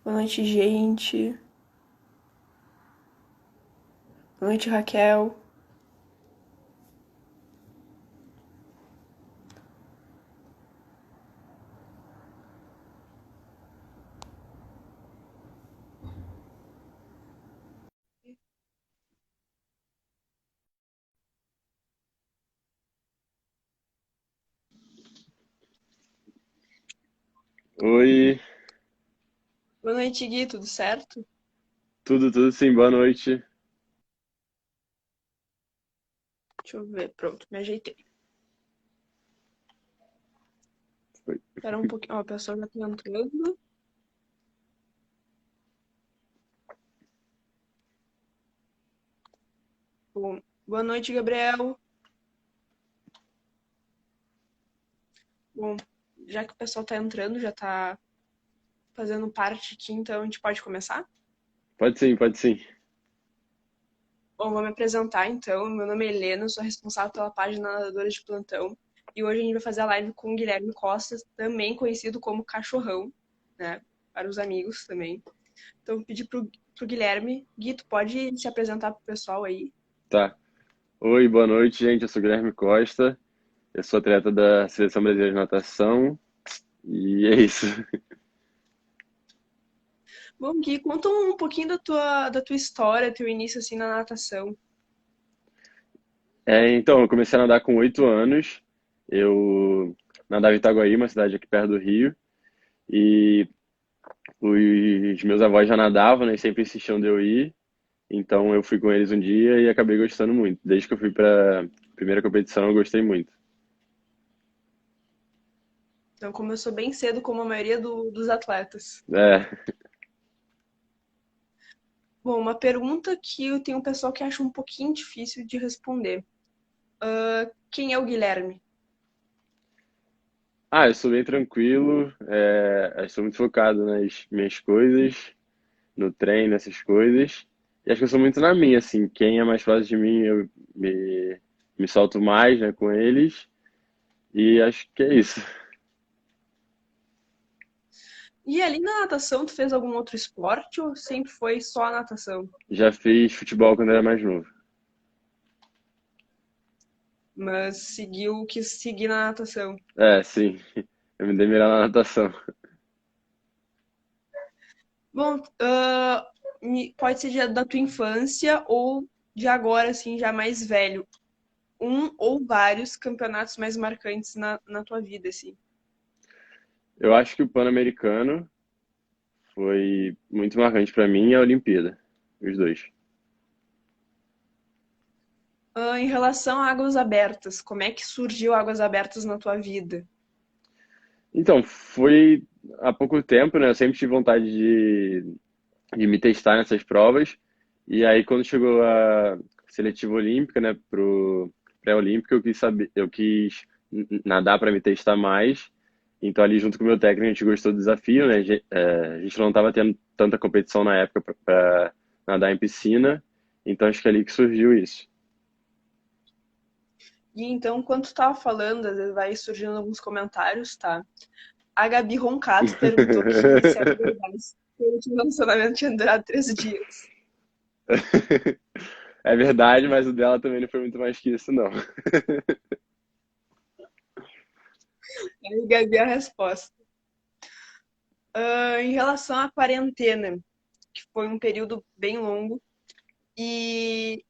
Boa noite, gente. Boa noite, Raquel. Oi, Boa noite, Gui. Tudo certo? tudo sim, boa noite. Deixa eu ver. Pronto, me ajeitei. Oi. Espera um pouquinho. Ó, a pessoa já tá entrando. Bom, boa noite, Gabriel. Bom, já que o pessoal tá entrando, já tá fazendo parte aqui, então a gente pode começar? Pode sim, pode sim. Bom, vou me apresentar então. Meu nome é Helena, sou responsável pela página Nadadora de Plantão. E hoje a gente vai fazer a live com o Guilherme Costa, também conhecido como Cachorrão, né? Para os amigos também. Então, eu pedi pro Guilherme. Gui, tu pode se apresentar pro pessoal aí? Tá. Oi, boa noite, gente. Eu sou Guilherme Costa. Eu sou atleta da Seleção Brasileira de Natação. E é isso. Bom, Gui, conta um pouquinho da tua história, teu início assim na natação. Então, eu comecei a nadar com 8 anos. Eu nadava em Itaguaí, uma cidade aqui perto do Rio. E os meus avós já nadavam, né? E sempre insistiam de eu ir. Então, eu fui com eles um dia e acabei gostando muito. Desde que eu fui para a primeira competição, eu gostei muito. Então, começou bem cedo, como a maioria dos atletas. É, Bom, uma pergunta que eu tenho um pessoal que acha um pouquinho difícil de responder. Quem é o Guilherme? eu sou bem tranquilo, eu sou muito focado nas minhas coisas, no treino, essas coisas. E acho que eu sou muito na minha, assim, quem é mais próximo de mim, eu me solto mais, né, com eles. E acho que é isso. E ali na natação, tu fez algum outro esporte ou sempre foi só a natação? Já fiz futebol quando era mais novo. Mas quis seguir na natação. É, sim, eu me dei melhor na natação. Bom, pode ser da tua infância ou de agora, assim, já mais velho. Um ou vários campeonatos mais marcantes na tua vida, assim. Eu acho que o Pan-Americano foi muito marcante pra mim e a Olimpíada, os dois. Em relação a águas abertas, como é que surgiu águas abertas na tua vida? Então, foi há pouco tempo, né? Eu sempre tive vontade de me testar nessas provas. E aí, quando chegou a seletiva olímpica, né, pro pré-olímpico, eu quis saber, eu quis nadar para me testar mais. Então, ali junto com o meu técnico, a gente gostou do desafio, né? A gente não estava tendo tanta competição na época para nadar em piscina. Então, acho que é ali que surgiu isso. E então, quando tu tava falando, às vezes vai surgindo alguns comentários, tá? A Gabi Roncato perguntou que se era verdade que o último relacionamento tinha durado 13 dias. É verdade, mas o dela também não foi muito mais que isso, não. Aí, Gabi, a resposta. Em relação à quarentena, que foi um período bem longo e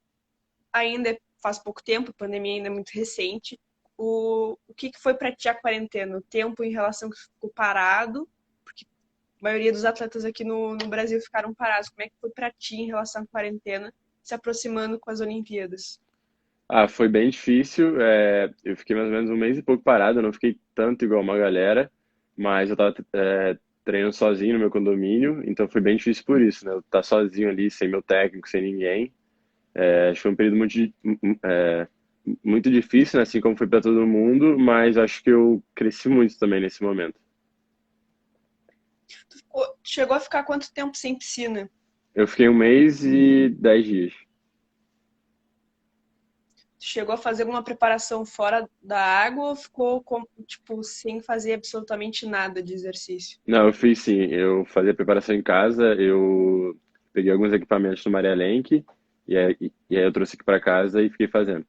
ainda faz pouco tempo, a pandemia ainda é muito recente. O que foi para ti a quarentena? O tempo em relação que ficou parado, porque a maioria dos atletas aqui no Brasil ficaram parados. Como é que foi para ti em relação à quarentena, se aproximando com as Olimpíadas? Foi bem difícil. Eu fiquei mais ou menos um mês e pouco parado. Eu não fiquei tanto igual uma galera, mas eu tava treinando sozinho no meu condomínio, então foi bem difícil por isso, né? Eu estar sozinho ali, sem meu técnico, sem ninguém. Acho que foi um período muito difícil, né? Assim como foi para todo mundo, mas acho que eu cresci muito também nesse momento. Chegou a ficar quanto tempo sem piscina? Eu fiquei um mês e 10 dias. chegou a fazer alguma preparação fora da água ou ficou, tipo, sem fazer absolutamente nada de exercício? Não, eu fiz sim. Eu fazia preparação em casa, eu peguei alguns equipamentos no Maria Lenk e aí eu trouxe aqui para casa e fiquei fazendo.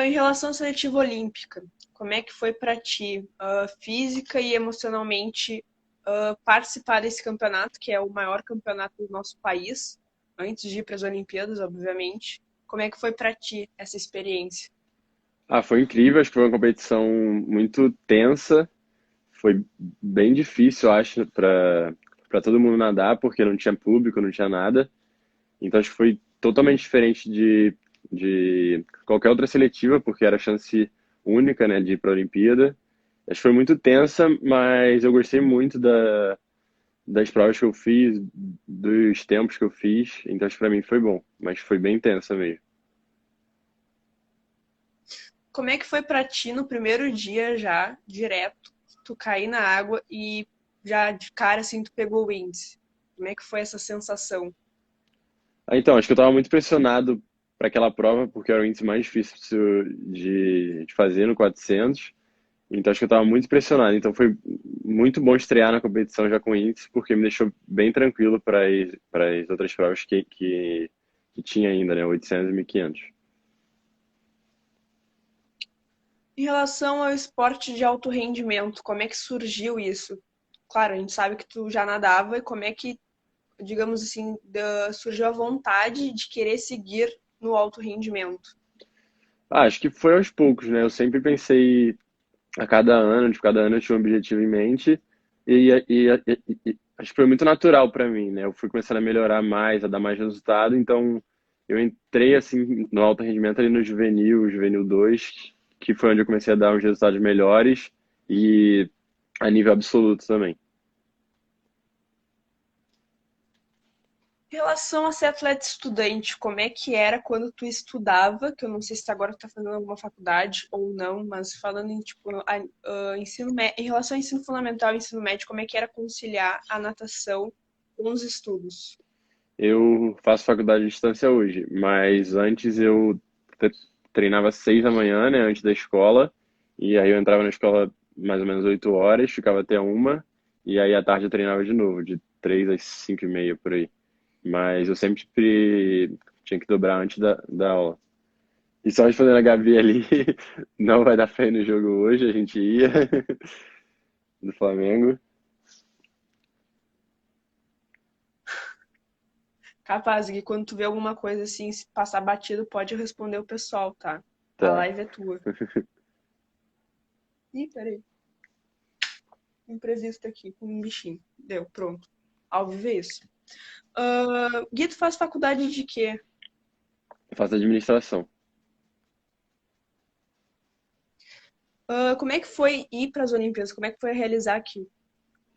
Em relação à seletiva olímpica, como é que foi para ti, física e emocionalmente, participar desse campeonato, que é o maior campeonato do nosso país, antes de ir para as Olimpíadas, obviamente? Como é que foi para ti essa experiência? Ah, foi incrível, acho que foi uma competição muito tensa, foi bem difícil, eu acho, para todo mundo nadar, porque não tinha público, não tinha nada. Então acho que foi totalmente diferente de qualquer outra seletiva, porque era a chance única, né, de ir para a Olimpíada. Acho que foi muito tensa, mas eu gostei muito das provas que eu fiz, dos tempos que eu fiz, então acho que para mim foi bom, mas foi bem tensa mesmo. Como é que foi para ti no primeiro dia já, direto, tu cair na água e já de cara assim tu pegou o índice? Como é que foi essa sensação? Ah, então, acho que eu estava muito pressionado para aquela prova, porque era o índice mais difícil de fazer no 400. Então, acho que eu estava muito pressionado. Então, foi muito bom estrear na competição já com índice, porque me deixou bem tranquilo para as outras provas que tinha ainda, né? 800 e 1500. Em relação ao esporte de alto rendimento, como é que surgiu isso? Claro, a gente sabe que tu já nadava e como é que, digamos assim, surgiu a vontade de querer seguir no alto rendimento? Ah, acho que foi aos poucos, né? Eu sempre pensei a cada ano, de cada ano eu tinha um objetivo em mente e acho que foi muito natural para mim, né? Eu fui começando a melhorar mais, a dar mais resultado, então eu entrei assim no alto rendimento ali no juvenil 2, que foi onde eu comecei a dar uns resultados melhores e a nível absoluto também. Em relação a ser atleta estudante, como é que era quando tu estudava? Que eu não sei se agora tu tá fazendo alguma faculdade ou não, mas falando em tipo em relação ao ensino fundamental e ensino médio, como é que era conciliar a natação com os estudos? Eu faço faculdade de distância hoje, mas antes eu tre- treinava 6 da manhã, né, antes da escola, e aí eu entrava na escola mais ou menos 8 horas, ficava até uma, e aí à tarde eu treinava de novo, de 3 às 5h30 por aí. Mas eu sempre tinha que dobrar antes da aula. E só respondendo a Gabi ali, não vai dar fé no jogo hoje, a gente ia do Flamengo. Capaz que quando tu vê alguma coisa assim, se passar batido, pode responder o pessoal, tá? A Tá. live é tua. Ih, peraí. Imprevisto aqui com um bichinho. Deu, pronto. Ao vivo é isso. Gui, tu faz faculdade de quê? Eu faço administração. Como é que foi ir para as Olimpíadas? Como é que foi realizar aqui?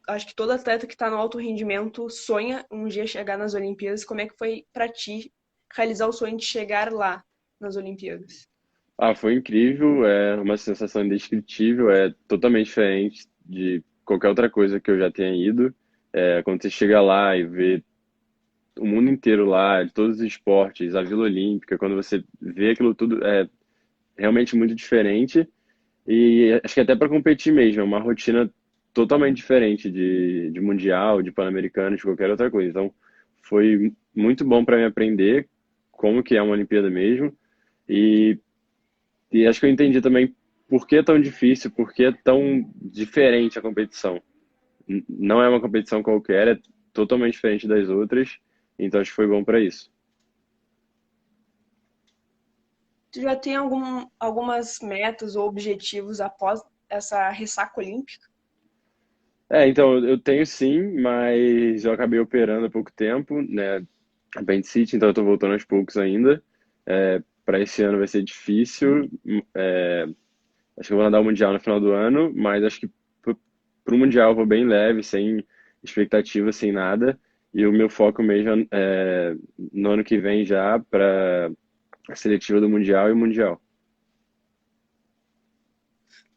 Acho que todo atleta que está no alto rendimento sonha um dia chegar nas Olimpíadas. Como é que foi para ti realizar o sonho de chegar lá nas Olimpíadas? Ah, foi incrível, é uma sensação indescritível, é totalmente diferente de qualquer outra coisa que eu já tenha ido. É, quando você chega lá e vê o mundo inteiro lá, de todos os esportes, a Vila Olímpica, quando você vê aquilo tudo, é realmente muito diferente. E acho que até para competir mesmo, é uma rotina totalmente diferente de mundial, de pan-americano, de qualquer outra coisa. Então, foi muito bom para mim aprender como que é uma Olimpíada mesmo. E e acho que eu entendi também por que é tão difícil, por que é tão diferente a competição. Não é uma competição qualquer, é totalmente diferente das outras, então acho que foi bom para isso. Tu já tem algumas metas ou objetivos após essa ressaca olímpica? É, então eu tenho sim, mas eu acabei operando há pouco tempo, né? Apendicite, então eu tô voltando aos poucos ainda. Para esse ano vai ser difícil. É, acho que eu vou nadar o Mundial no final do ano, mas acho que pro Mundial eu vou bem leve, sem expectativa, sem nada. E o meu foco mesmo é no ano que vem já para a seletiva do Mundial e o Mundial.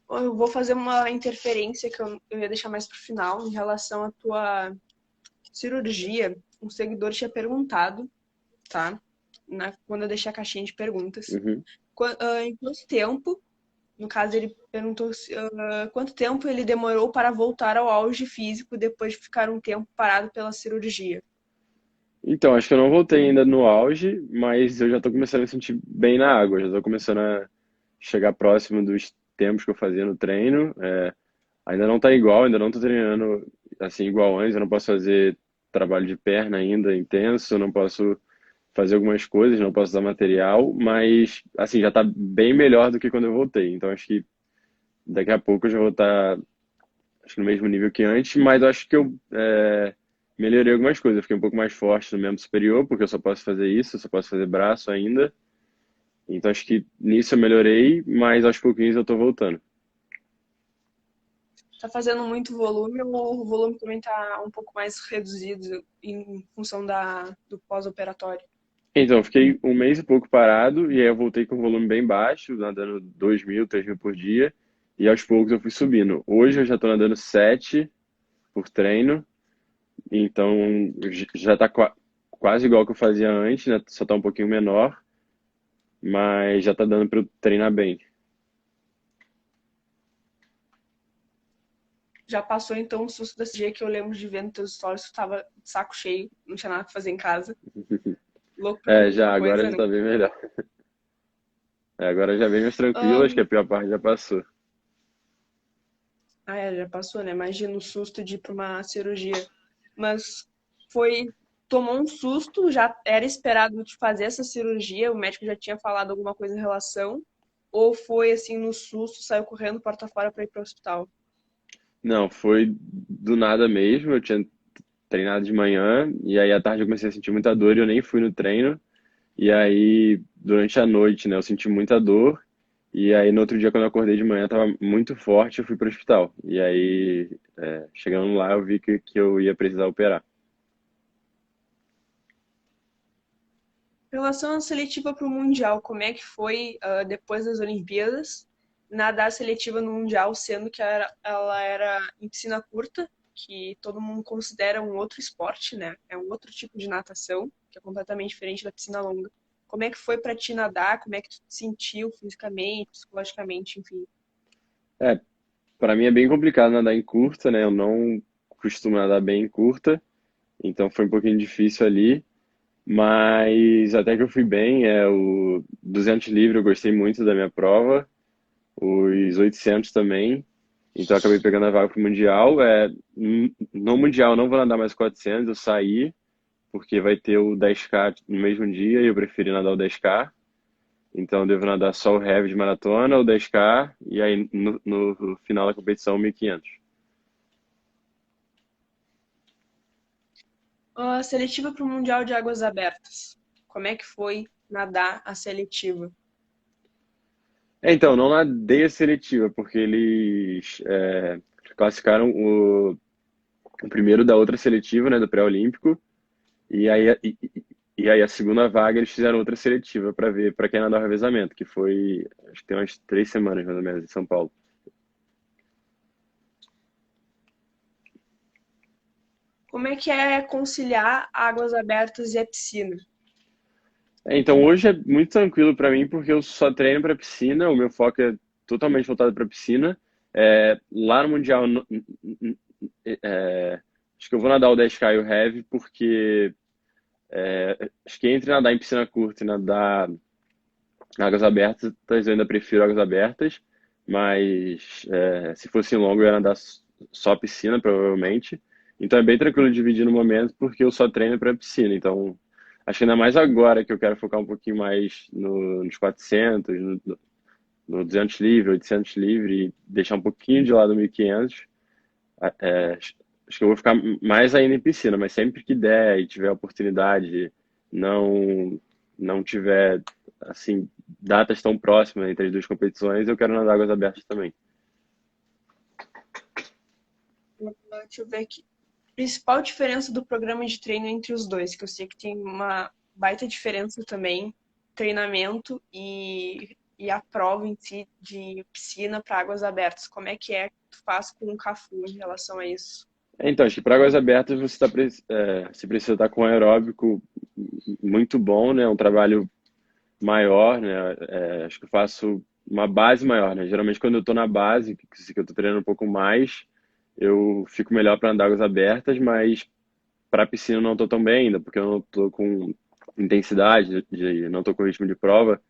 Eu vou fazer uma interferência que eu ia deixar mais pro final em relação à tua cirurgia. Um seguidor tinha perguntado, tá? quando eu deixei a caixinha de perguntas. Uhum. Em quanto tempo, no caso ele perguntou quanto tempo ele demorou para voltar ao auge físico depois de ficar um tempo parado pela cirurgia? Então, acho que eu não voltei ainda no auge, mas eu já tô começando a sentir bem na água. Já tô começando a chegar próximo dos tempos que eu fazia no treino. Ainda não tá igual, ainda não tô treinando assim igual antes. Eu não posso fazer trabalho de perna ainda intenso, eu não posso fazer algumas coisas, não posso usar material, mas assim, já tá bem melhor do que quando eu voltei. Então, acho que daqui a pouco eu já vou estar, acho que no mesmo nível que antes, mas eu acho que eu melhorei algumas coisas. Eu fiquei um pouco mais forte no membro superior, porque eu só posso fazer isso, eu só posso fazer braço ainda. Então acho que nisso eu melhorei, mas aos pouquinhos eu tô voltando. Tá fazendo muito volume ou o volume também tá um pouco mais reduzido em função do pós-operatório? Então, eu fiquei um mês e pouco parado, e aí eu voltei com um volume bem baixo, nadando 2.000, 3.000 por dia, e aos poucos eu fui subindo. Hoje eu já tô nadando 7 por treino, então já tá quase igual que eu fazia antes, né? Só tá um pouquinho menor, mas já tá dando para eu treinar bem. Já passou então o susto desse dia que eu lembro de ver nos teus stories que tu tava de saco cheio, não tinha nada pra fazer em casa. Louco pra fazer Já, alguma agora coisa, já né? tá bem melhor. Agora já bem mais tranquilo, acho que a pior parte já passou. Já passou, né? Imagina o susto de ir pra uma cirurgia. Mas foi. Tomou um susto, já era esperado de fazer essa cirurgia, o médico já tinha falado alguma coisa em relação, ou foi assim no susto, saiu correndo porta fora pra ir pro hospital? Não, foi do nada mesmo. Eu tinha treinado de manhã e aí à tarde eu comecei a sentir muita dor e eu nem fui no treino. E aí durante a noite, né, eu senti muita dor. E aí no outro dia quando eu acordei de manhã tava muito forte, eu fui pro hospital. E aí chegando lá eu vi que eu ia precisar operar. Em relação à seletiva para o Mundial, como é que foi depois das Olimpíadas nadar seletiva no Mundial, sendo que ela era em piscina curta, que todo mundo considera um outro esporte, né? É um outro tipo de natação, que é completamente diferente da piscina longa. Como é que foi para ti nadar? Como é que tu te sentiu fisicamente, psicologicamente, enfim? É, para mim é bem complicado nadar em curta, né? Eu não costumo nadar bem em curta, então foi um pouquinho difícil ali. Mas até que eu fui bem, o 200 livre eu gostei muito da minha prova, os 800 também, então eu acabei pegando a vaga pro Mundial. No Mundial eu não vou nadar mais 400, eu saí, porque vai ter o 10K no mesmo dia e eu preferi nadar o 10K, então eu devo nadar só o heavy de maratona, o 10K, e aí no final da competição 1.500. A seletiva para o Mundial de Águas Abertas. Como é que foi nadar a seletiva? Então, não nadei a seletiva, porque eles classificaram o primeiro da outra seletiva, né, do pré-olímpico, e aí, e aí a segunda vaga eles fizeram outra seletiva para ver para quem nadar o revezamento, que foi, acho que tem umas 3 semanas mais ou menos em São Paulo. Como é que é conciliar águas abertas e a piscina? Então hoje é muito tranquilo para mim porque eu só treino para piscina, o meu foco é totalmente voltado para piscina. Lá no Mundial, acho que eu vou nadar o 10K e o Heavy porque acho que entre nadar em piscina curta e nadar em águas abertas, eu ainda prefiro águas abertas, mas se fosse longo eu ia nadar só piscina, provavelmente. Então é bem tranquilo dividir no momento, porque eu só treino para piscina. Então, acho que ainda mais agora que eu quero focar um pouquinho mais nos 400, no 200 livre, 800 livre, e deixar um pouquinho de lado o 1.500. Acho que eu vou ficar mais ainda em piscina, mas sempre que der e tiver oportunidade, não não tiver assim datas tão próximas entre as duas competições, eu quero nadar águas abertas também. Deixa eu ver aqui. Principal diferença do programa de treino entre os dois, que eu sei que tem uma baita diferença também, treinamento e a prova em si de piscina para águas abertas. Como é que tu faz com o Cafu em relação a isso? Então, acho que para águas abertas você precisa estar com um aeróbico muito bom, né? Um trabalho maior, né? Acho que eu faço uma base maior, né? Geralmente quando eu estou na base, que eu estou treinando um pouco mais, eu fico melhor para andar águas abertas, mas para piscina eu não estou tão bem ainda, porque eu não estou com intensidade, não estou com ritmo de prova.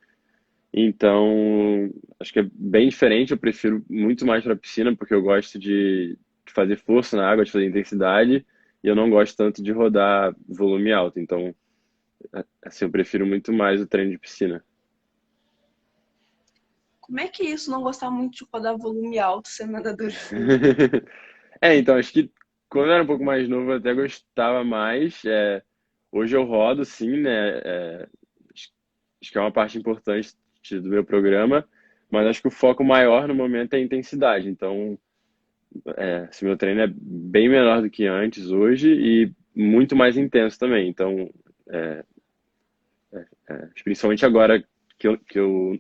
Então, acho que é bem diferente. Eu prefiro muito mais para piscina, porque eu gosto de fazer força na água, de fazer intensidade, e eu não gosto tanto de rodar volume alto. Então, assim, eu prefiro muito mais o treino de piscina. Como é que é isso, não gostar muito de rodar volume alto sendo nadador de fundo? Então, acho que quando eu era um pouco mais novo eu até gostava mais. Hoje eu rodo, sim, né? Acho acho que é uma parte importante do meu programa, mas acho que o foco maior no momento é a intensidade. Então, esse meu treino é bem menor do que antes hoje e muito mais intenso também. Então, principalmente agora que eu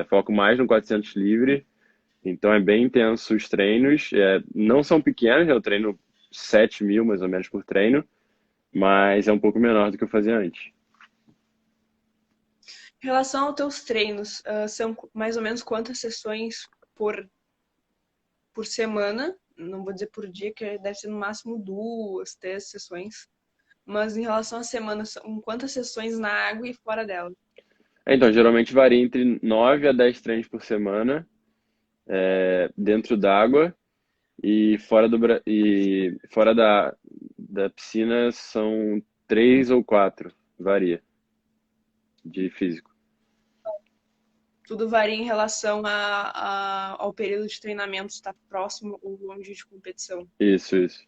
foco mais no 400 livre, então é bem intenso os treinos. Não são pequenos, né? Eu treino 7.000 mais ou menos por treino, mas é um pouco menor do que eu fazia antes. Em relação aos teus treinos, são mais ou menos quantas sessões por semana? Não vou dizer por dia, que deve ser no máximo 2, 3 sessões. Mas em relação à semana, são quantas sessões na água e fora dela? Então, geralmente varia entre 9 a 10 treinos por semana, dentro d'água. E fora da piscina são 3 ou 4, varia, de físico. Tudo varia em relação ao período de treinamento, estar próximo ou longe de competição. Isso, isso.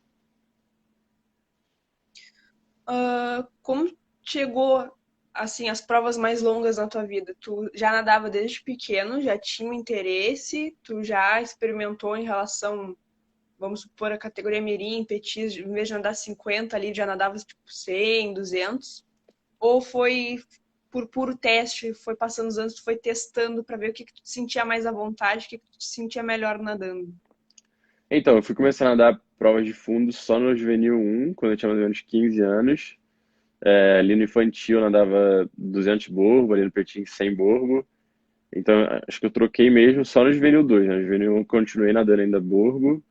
Como chegou assim as provas mais longas na tua vida? Tu já nadava desde pequeno, já tinha um interesse, tu já experimentou em relação, vamos supor, a categoria mirim, petis, em vez de nadar 50 ali, já nadava tipo 100, 200? Ou foi por puro teste, foi passando os anos, tu foi testando para ver o que tu te sentia mais à vontade, o que tu te sentia melhor nadando? Então, eu fui começar a nadar provas de fundo só no Juvenil 1, quando eu tinha mais ou menos 15 anos. Ali no infantil eu nadava 200 borbo, ali no petinho 100 borbo. Então, acho que eu troquei mesmo só no Juvenil 2, né? No Juvenil 1 eu continuei nadando ainda borbo.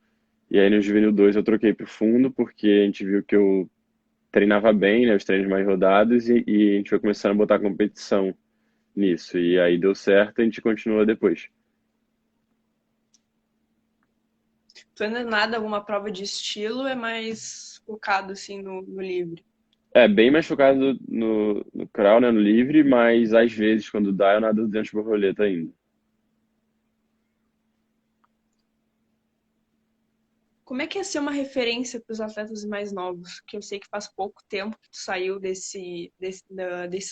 E aí no Juvenil 2 eu troquei pro fundo, porque a gente viu que eu treinava bem, né? Os treinos mais rodados, e a gente foi começando a botar competição nisso. E aí deu certo, a gente continua depois. Tu ainda nada alguma prova de estilo, é mais focado assim no livre? Bem mais focado no crawl, né? No livre, mas às vezes, quando dá, eu nado 200 borboleta ainda. Como é que é ser uma referência para os atletas mais novos? Que eu sei que faz pouco tempo que tu saiu desse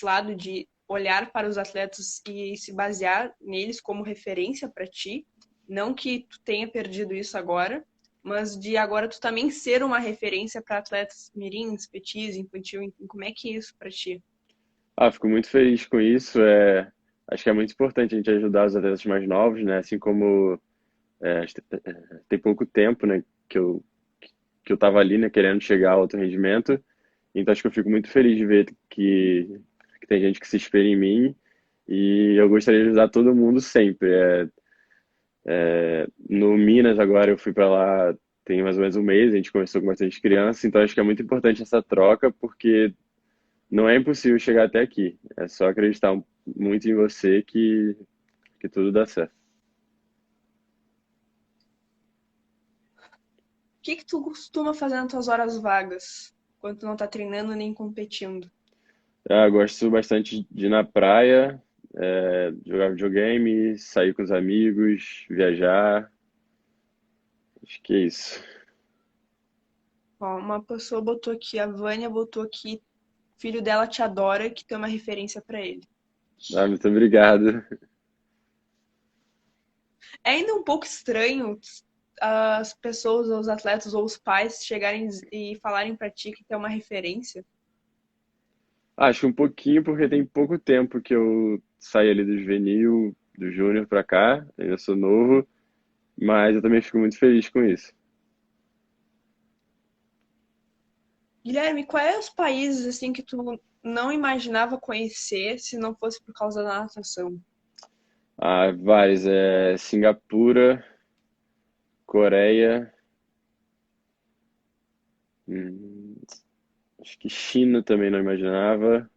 lado de olhar para os atletas e se basear neles como referência para ti. Não que tu tenha perdido isso agora, mas de agora tu também ser uma referência para atletas mirins, petis, infantil, enfim, como é que é isso para ti? Fico muito feliz com isso. Acho que é muito importante a gente ajudar os atletas mais novos, né? Assim como acho que tem pouco tempo, né? Que eu tava ali, né? Querendo chegar a alto rendimento. Então acho que eu fico muito feliz de ver que tem gente que se espelha em mim e eu gostaria de ajudar todo mundo sempre. No Minas agora eu fui para lá tem mais ou menos um mês, a gente conversou com bastante criança, então acho que é muito importante essa troca porque não é impossível chegar até aqui. É só acreditar muito em você que tudo dá certo. O que que tu costuma fazer nas tuas horas vagas, quando tu não tá treinando nem competindo? Gosto bastante de ir na praia, jogar videogame, sair com os amigos, viajar. Acho que é isso. Ó, uma pessoa botou aqui, a Vânia botou aqui, filho dela te adora, que tem uma referência pra ele. Muito obrigado. É ainda um pouco estranho as pessoas, os atletas ou os pais chegarem e falarem pra ti que tem uma referência. Acho que um pouquinho, porque tem pouco tempo que eu saí ali do juvenil, do júnior pra cá, ainda sou novo, mas eu também fico muito feliz com isso. Guilherme, quais os países assim que tu não imaginava conhecer se não fosse por causa da natação? Ah, vários. Singapura, Coreia, hum, acho que China também não imaginava.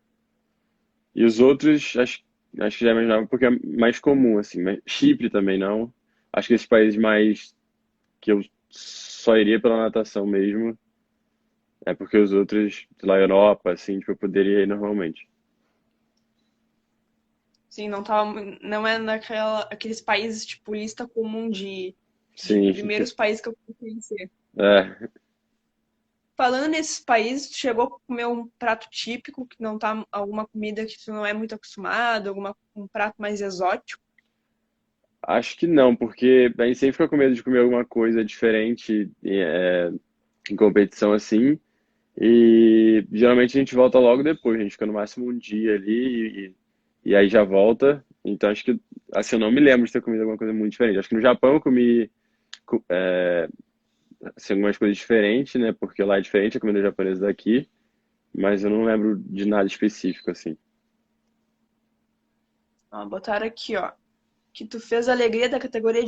E os outros, acho que já imaginava porque é mais comum, assim. Mas Chipre também não. Acho que esses países mais que eu só iria pela natação mesmo, é porque os outros, sei lá, Europa, assim, tipo, eu poderia ir normalmente. Sim, não tava, não é aqueles países tipo lista comum de Sim, primeiros países que eu fui conhecer. é. Falando nesses países, tu chegou a comer um prato típico que não tá alguma comida que tu não é muito acostumado, um prato mais exótico? Acho que não, porque a gente sempre fica com medo de comer alguma coisa diferente em competição assim. E geralmente a gente volta logo depois, a gente fica no máximo um dia ali e aí já volta. Então acho que, assim, eu não me lembro de ter comido alguma coisa muito diferente. Acho que no Japão eu comi assim, algumas coisas diferentes, né? Porque lá é diferente a comida japonesa daqui, mas eu não lembro de nada específico, assim. Ó, botaram aqui, ó, que tu fez a alegria da categoria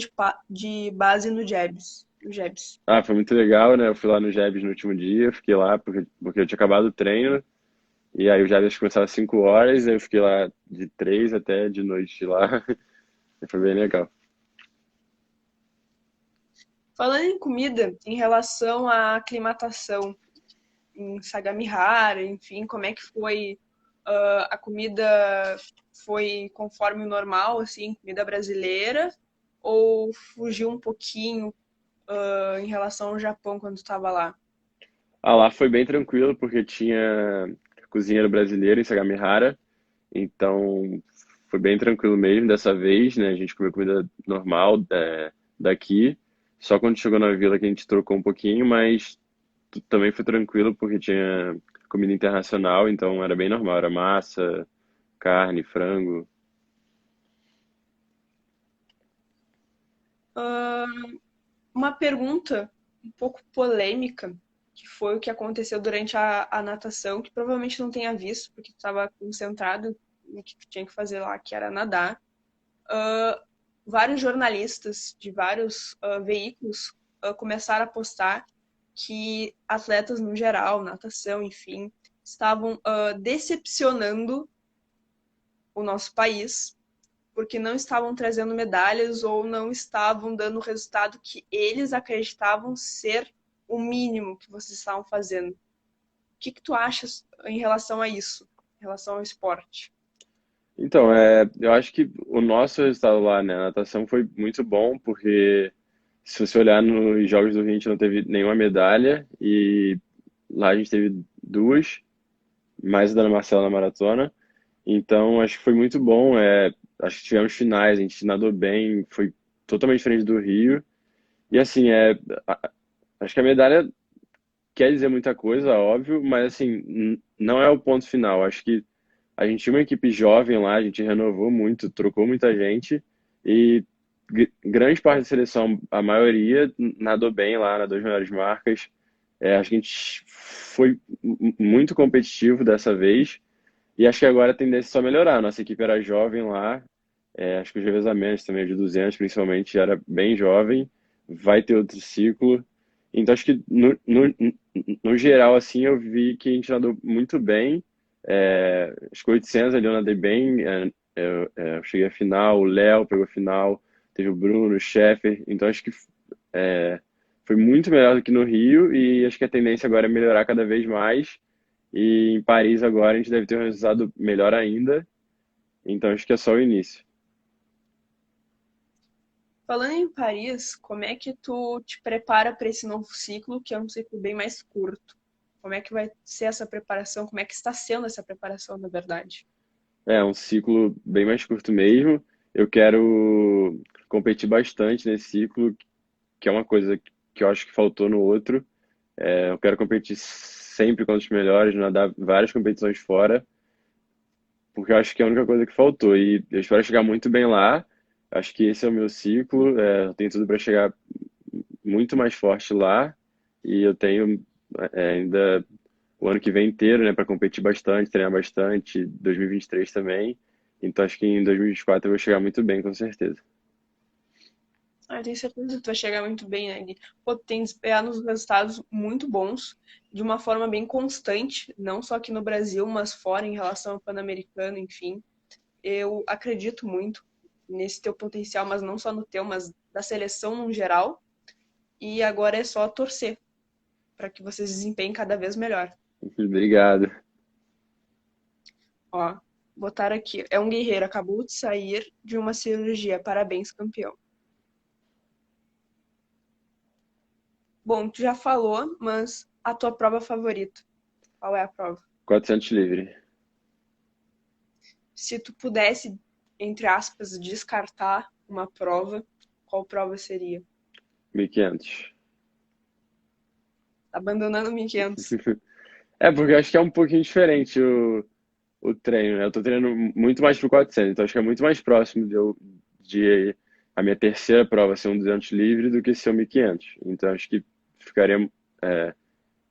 de base no Jebs. No Jebs. Ah, foi muito legal, né? Eu fui lá no Jebs no último dia, fiquei lá porque eu tinha acabado o treino, e aí o Jebs começava às 5 horas, aí eu fiquei lá de 3 até de noite lá, e foi bem legal. Falando em comida, em relação à aclimatação em Sagamihara, enfim, como é que foi a comida foi conforme o normal, assim, comida brasileira, ou fugiu um pouquinho em relação ao Japão quando tu estava lá? Ah, lá foi bem tranquilo, porque tinha cozinheiro brasileiro em Sagamihara, então foi bem tranquilo mesmo dessa vez, né? A gente comeu comida normal daqui, só quando chegou na vila que a gente trocou um pouquinho, mas também foi tranquilo porque tinha comida internacional, então era bem normal, era massa, carne, frango. Uma pergunta um pouco polêmica, que foi o que aconteceu durante a natação, que provavelmente não tenha visto, porque tu estava concentrado no que tu tinha que fazer lá, que era nadar. Vários jornalistas de vários veículos começaram a postar que atletas no geral, natação, enfim, estavam decepcionando o nosso país porque não estavam trazendo medalhas ou não estavam dando o resultado que eles acreditavam ser o mínimo que vocês estavam fazendo. O que tu achas em relação a isso, em relação ao esporte? Então, eu acho que o nosso resultado lá, né, na natação foi muito bom, porque se você olhar nos Jogos do Rio, a gente não teve nenhuma medalha, e lá a gente teve duas, mais a da Ana Marcela na maratona. Então, acho que foi muito bom. Acho que tivemos finais, a gente nadou bem, foi totalmente diferente do Rio. E assim, acho que a medalha quer dizer muita coisa, óbvio, mas assim, não é o ponto final. Acho que a gente tinha uma equipe jovem lá, a gente renovou muito, trocou muita gente e grande parte da seleção, a maioria, nadou bem lá, nadou as melhores marcas. Acho que a gente foi muito competitivo dessa vez e acho que agora a tendência é só melhorar. Nossa equipe era jovem lá, acho que os revezamentos também, de 200 principalmente, era bem jovem, vai ter outro ciclo. Então acho que no geral, assim, eu vi que a gente nadou muito bem. Acho que 800 ali eu nadei bem, eu cheguei à final, o Léo pegou a final, teve o Bruno, o Sheffer, então acho que é, foi muito melhor do que no Rio e acho que a tendência agora é melhorar cada vez mais. E em Paris agora a gente deve ter um resultado melhor ainda, então acho que é só o início. Falando em Paris, como é que tu te prepara para esse novo ciclo, que é um ciclo bem mais curto? Como é que vai ser essa preparação? Como é que está sendo essa preparação, na verdade? É um ciclo bem mais curto mesmo. Eu quero competir bastante nesse ciclo, que é uma coisa que eu acho que faltou no outro. Eu quero competir sempre contra os melhores, nadar várias competições fora, porque eu acho que é a única coisa que faltou. E eu espero chegar muito bem lá. Acho que esse é o meu ciclo. Eu tenho tudo para chegar muito mais forte lá. E eu tenho ainda o ano que vem inteiro, né, para competir bastante, treinar bastante, 2023 também. Então acho que em 2024 eu vou chegar muito bem, com certeza. Ah, eu tenho certeza que tu vai chegar muito bem, né, Gui? Pô, tu tem desempenhado uns resultados muito bons, de uma forma bem constante, não só aqui no Brasil, mas fora em relação ao Pan-Americano, enfim. Eu acredito muito nesse teu potencial, mas não só no teu, mas da seleção no geral. E agora é só torcer para que vocês desempenhem cada vez melhor. Obrigado. Ó, botaram aqui. É um guerreiro, acabou de sair de uma cirurgia. Parabéns, campeão. Bom, tu já falou, mas a tua prova favorita? Qual é a prova? 400 livre. Se tu pudesse, entre aspas, descartar uma prova, qual prova seria? 1.500. Tá abandonando o 1500. É, porque eu acho que é um pouquinho diferente o treino, né? Eu tô treinando muito mais pro 400, então acho que é muito mais próximo de a minha terceira prova ser um 200 livre do que ser um 1.500. Então acho que ficaria, é,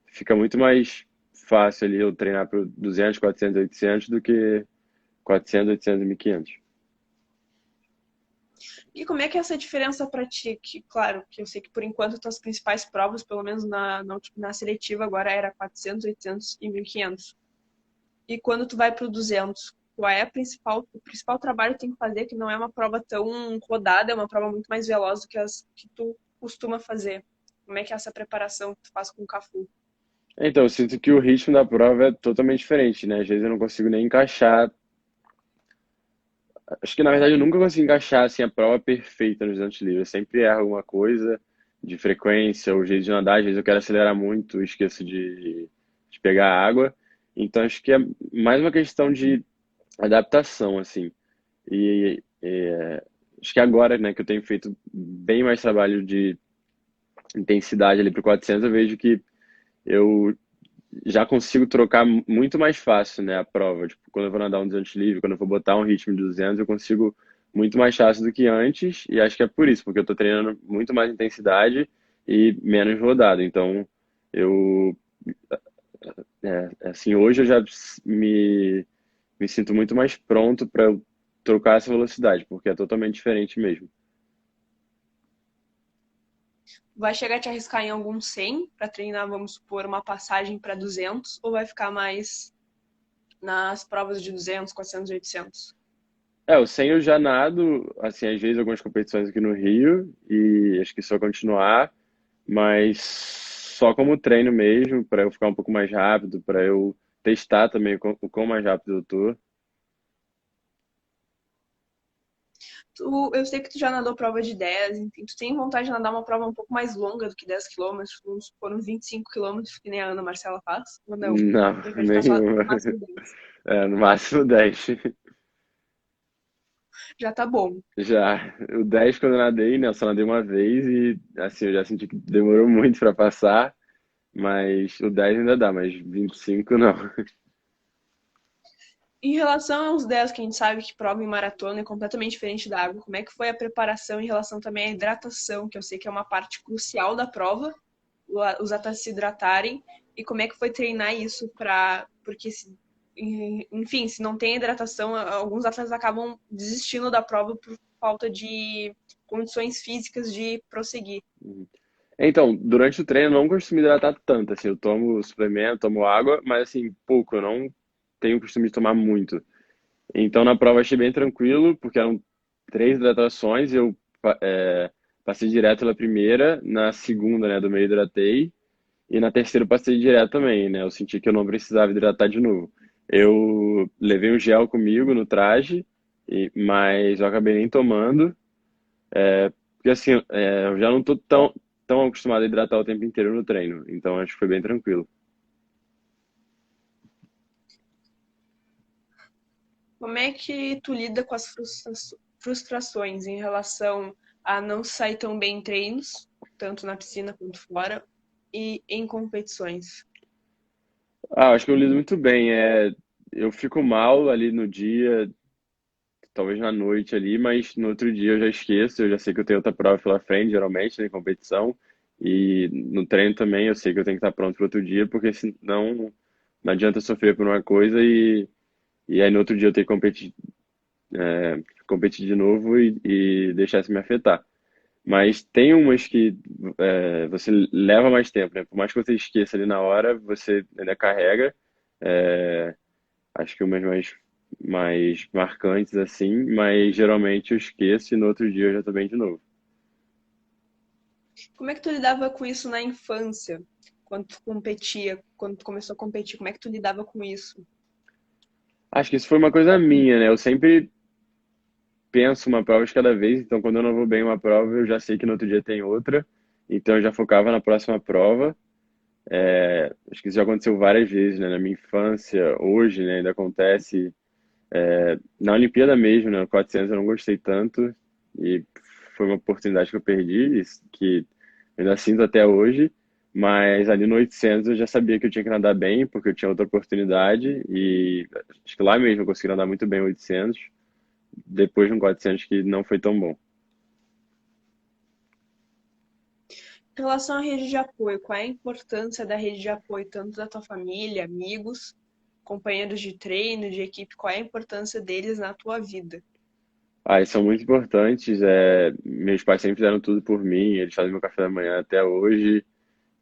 fica muito mais fácil ali eu treinar pro 200, 400, 800 do que 400, 800 e 1.500. E como é que é essa diferença pra ti? Que, claro, que eu sei que por enquanto tuas principais provas, pelo menos na seletiva agora era 400, 800 e 1500. E quando tu vai pro 200, qual é o principal trabalho que tem que fazer, que não é uma prova tão rodada, é uma prova muito mais veloz do que as que tu costuma fazer. Como é que é essa preparação que tu faz com o Cafu? Então, eu sinto que o ritmo da prova é totalmente diferente, né? Às vezes eu não consigo nem encaixar. Acho que na verdade eu nunca consigo encaixar assim a prova perfeita nos 200 livres. Eu sempre erro alguma coisa de frequência ou jeito de nadar. Às vezes eu quero acelerar muito, e esqueço de pegar água. Então acho que é mais uma questão de adaptação, assim. Acho que agora, né, que eu tenho feito bem mais trabalho de intensidade ali pro 400, eu vejo que eu já consigo trocar muito mais fácil, né, a prova. Tipo, quando eu vou nadar um 200 livre, quando eu vou botar um ritmo de 200, eu consigo muito mais fácil do que antes. E acho que é por isso, porque eu tô treinando muito mais intensidade e menos rodado. Então, eu, assim, hoje eu já me sinto muito mais pronto para trocar essa velocidade, porque é totalmente diferente mesmo. Vai chegar a te arriscar em algum 100 para treinar, vamos supor, uma passagem para 200 ou vai ficar mais nas provas de 200, 400, 800? É, o 100 eu já nado, assim, às vezes algumas competições aqui no Rio, e acho que só continuar, mas só como treino mesmo, para eu ficar um pouco mais rápido, para eu testar também o quão mais rápido eu tô. Eu sei que tu já nadou prova de 10, enfim, tu tem vontade de nadar uma prova um pouco mais longa do que 10 quilômetros, vamos supor, uns 25 quilômetros, que nem a Ana Marcela faz? Ou não? Não, Prefere ficar só no nenhuma. máximo 10. É, no máximo 10. Já tá bom. Já, o 10 quando eu nadei, né, eu só nadei uma vez e, assim, eu já senti que demorou muito para passar, mas o 10 ainda dá, mas 25 não. Em relação aos 10, que a gente sabe que prova em maratona é completamente diferente da água, como é que foi a preparação em relação também à hidratação, que eu sei que é uma parte crucial da prova, os atletas se hidratarem, e como é que foi treinar isso para, porque enfim, se não tem hidratação, alguns atletas acabam desistindo da prova por falta de condições físicas de prosseguir. Então, durante o treino eu não costumo hidratar tanto, assim, eu tomo suplemento, tomo água, mas assim, pouco, eu não tenho o costume de tomar muito. Então na prova eu achei bem tranquilo, porque eram 3 hidratações, eu passei direto pela primeira, na segunda, né, do meio hidratei, e na terceira eu passei direto também, né, eu senti que eu não precisava hidratar de novo. Eu levei um gel comigo no traje, mas eu acabei nem tomando, porque assim, eu já não tô tão acostumado a hidratar o tempo inteiro no treino, então acho que foi bem tranquilo. Como é que tu lida com as frustrações em relação a não sair tão bem em treinos, tanto na piscina quanto fora, e em competições? Ah, acho que eu lido muito bem. Eu fico mal ali no dia, talvez na noite ali, mas no outro dia eu já esqueço, eu já sei que eu tenho outra prova pela frente, geralmente, né, em competição. E no treino também eu sei que eu tenho que estar pronto para outro dia, porque senão. não adianta sofrer por uma coisa e aí no outro dia eu ter que competir de novo e deixar isso me afetar. Mas tem umas que você leva mais tempo, né? Por mais que você esqueça ali na hora, você ainda carrega. É, acho que umas mais marcantes assim, mas geralmente eu esqueço e no outro dia eu já tô bem de novo. Como é que tu lidava com isso na infância? Quando tu competia, quando tu começou a competir, como é que tu lidava com isso? Acho que isso foi uma coisa minha, né? Eu sempre penso uma prova de cada vez, então quando eu não vou bem em uma prova, eu já sei que no outro dia tem outra, então eu já focava na próxima prova. Acho que isso já aconteceu várias vezes, né? Na minha infância, hoje, né? Ainda acontece. Na Olimpíada mesmo, né? No 400 eu não gostei tanto e foi uma oportunidade que eu perdi, que eu ainda sinto até hoje. Mas ali no 800 eu já sabia que eu tinha que nadar bem, porque eu tinha outra oportunidade e acho que lá mesmo eu consegui nadar muito bem o 800, depois no 400 que não foi tão bom. Em relação à rede de apoio, qual é a importância da rede de apoio, tanto da tua família, amigos, companheiros de treino, de equipe, qual é a importância deles na tua vida? Ah, eles são muito importantes. Meus pais sempre fizeram tudo por mim, eles fazem meu café da manhã até hoje,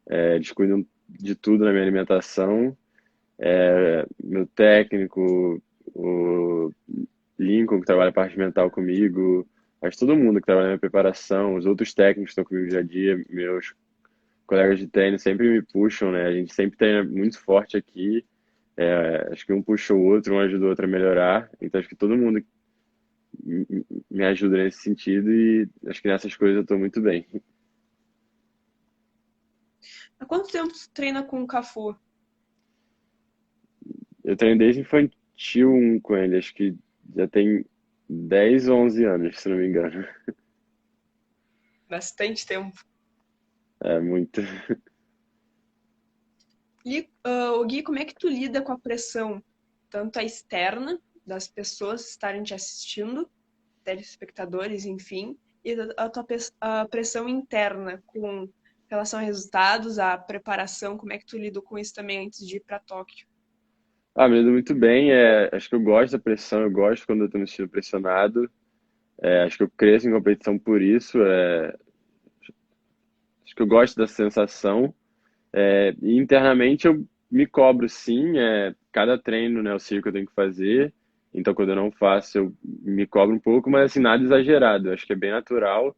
eles cuidam de tudo na minha alimentação. Meu técnico, o Lincoln, que trabalha a parte mental comigo, mas todo mundo que trabalha na minha preparação, os outros técnicos que estão comigo no dia a dia, meus colegas de treino sempre me puxam, né? A gente sempre treina muito forte aqui. Acho que um puxa o outro, um ajuda o outro a melhorar. Então acho que todo mundo me ajuda nesse sentido e acho que nessas coisas eu estou muito bem. Há quanto tempo tu treina com o Cafu? Eu treino desde infantil um com ele, acho que já tem 10 ou 11 anos, se não me engano. Bastante tempo. É muito. E, o Gui, como é que tu lida com a pressão, tanto a externa, das pessoas estarem te assistindo, telespectadores, enfim, e a pressão interna com relação a resultados, a preparação, como é que tu lidou com isso também antes de ir para Tóquio? Ah, me lido muito bem. Acho que eu gosto da pressão, eu gosto quando eu estou me sentindo pressionado. Acho que eu cresço em competição por isso. Acho que eu gosto da sensação. E internamente eu me cobro sim. Cada treino, né, eu sei o que eu tenho que fazer. Então quando eu não faço, eu me cobro um pouco, mas assim, nada exagerado. Eu acho que é bem natural.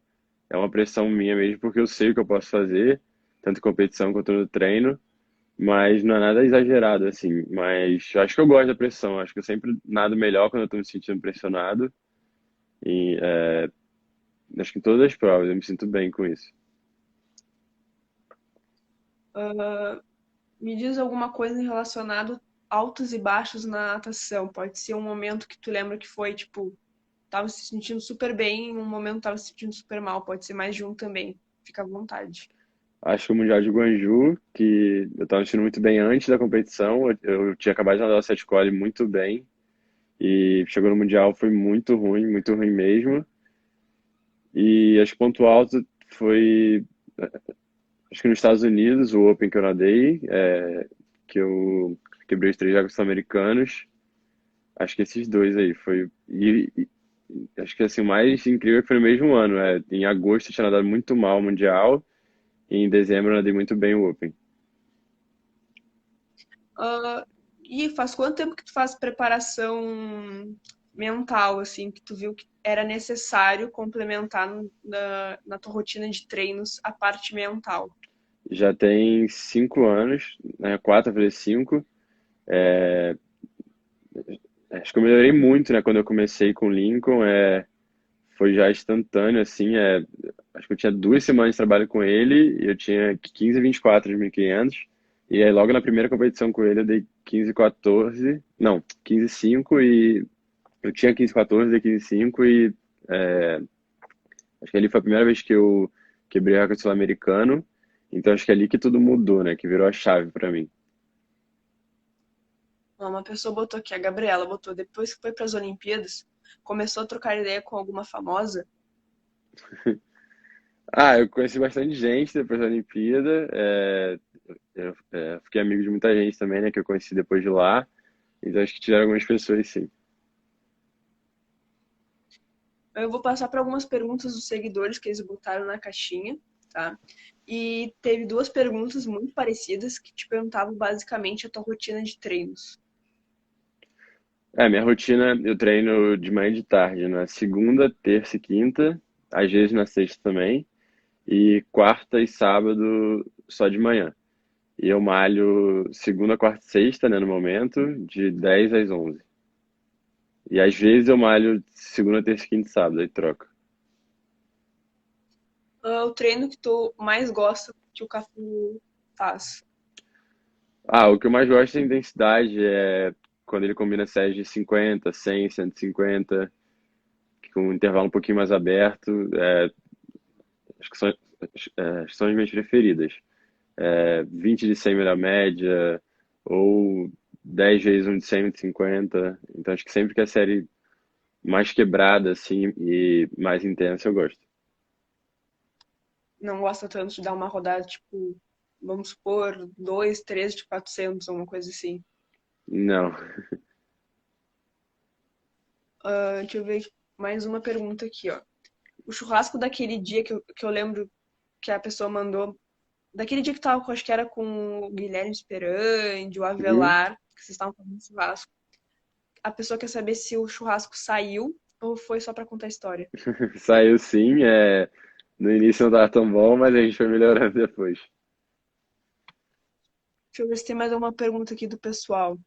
É uma pressão minha mesmo, porque eu sei o que eu posso fazer, tanto em competição quanto no treino. Mas não é nada exagerado, assim. Mas eu acho que eu gosto da pressão. Eu acho que eu sempre nado melhor quando eu tô me sentindo pressionado. E acho que em todas as provas eu me sinto bem com isso. Me diz alguma coisa relacionada altos e baixos na natação. Pode ser um momento que tu lembra que foi, tipo, tava se sentindo super bem, em um momento tava se sentindo super mal. Pode ser mais de um também. Fica à vontade. Acho que o Mundial de Guangzhou, que eu estava me sentindo muito bem antes da competição. Eu tinha acabado de nadar o 7 quali muito bem. E chegou no Mundial, foi muito ruim mesmo. E acho que ponto alto foi, acho que nos Estados Unidos, o Open que eu nadei, que eu quebrei os três jogos sul-americanos. Acho que esses dois aí foi. Acho que assim, o mais incrível é que foi no mesmo ano. Em agosto eu tinha nadado muito mal o Mundial, e em dezembro eu nadei muito bem o Open. Ah, e faz quanto tempo que tu faz preparação mental, assim, que tu viu que era necessário complementar na tua rotina de treinos a parte mental? Já tem 5 anos, né? Quatro, vezes cinco. Acho que eu melhorei muito, né? Quando eu comecei com o Lincoln, foi já instantâneo, assim. Acho que eu tinha 2 semanas de trabalho com ele, e eu tinha 15, 24 de 1.500. E aí, logo na primeira competição com ele, eu dei 15, 14. Não, 15, 5 e eu tinha 15, 14, dei 15, 5 e acho que ali foi a primeira vez que eu quebrei o recorde sul-americano. Então acho que é ali que tudo mudou, né? Que virou a chave pra mim. Uma pessoa botou aqui, a Gabriela botou, depois que foi para as Olimpíadas, começou a trocar ideia com alguma famosa. Ah, eu conheci bastante gente depois da Olimpíada. fiquei amigo de muita gente também, né, que eu conheci depois de lá. Então acho que tiveram algumas pessoas, sim. Eu vou passar para algumas perguntas dos seguidores que eles botaram na caixinha, tá? E teve duas perguntas muito parecidas que te perguntavam basicamente a tua rotina de treinos. Minha rotina, eu treino de manhã e de tarde, na segunda, terça e quinta, às vezes na sexta também, e quarta e sábado só de manhã. E eu malho segunda, quarta e sexta, né, no momento, de 10 às 11. E às vezes eu malho segunda, terça, quinta e sábado, aí troca. O treino que tu mais gosta que o Cafu faz? O que eu mais gosto é a intensidade, é quando ele combina séries de 50, 100, 150, com um intervalo um pouquinho mais aberto, acho que são as minhas preferidas. 20 de 100 melhor média, ou 10 vezes um de 100, um de 50. Então acho que sempre que a série mais quebrada, assim, e mais intensa, eu gosto. Não gosta tanto de dar uma rodada, tipo, vamos supor, 2, 3 de 400, uma coisa assim. Não. Deixa eu ver mais uma pergunta aqui, ó. O churrasco daquele dia que eu lembro que a pessoa mandou, daquele dia que tava, acho que era com o Guilherme Esperandi, o Uhum. Avelar, que vocês estavam fazendo churrasco. A pessoa quer saber se o churrasco saiu ou foi só pra contar a história. Saiu sim, no início não tava tão bom, mas a gente foi melhorando depois. Deixa eu ver se tem mais alguma pergunta aqui do pessoal.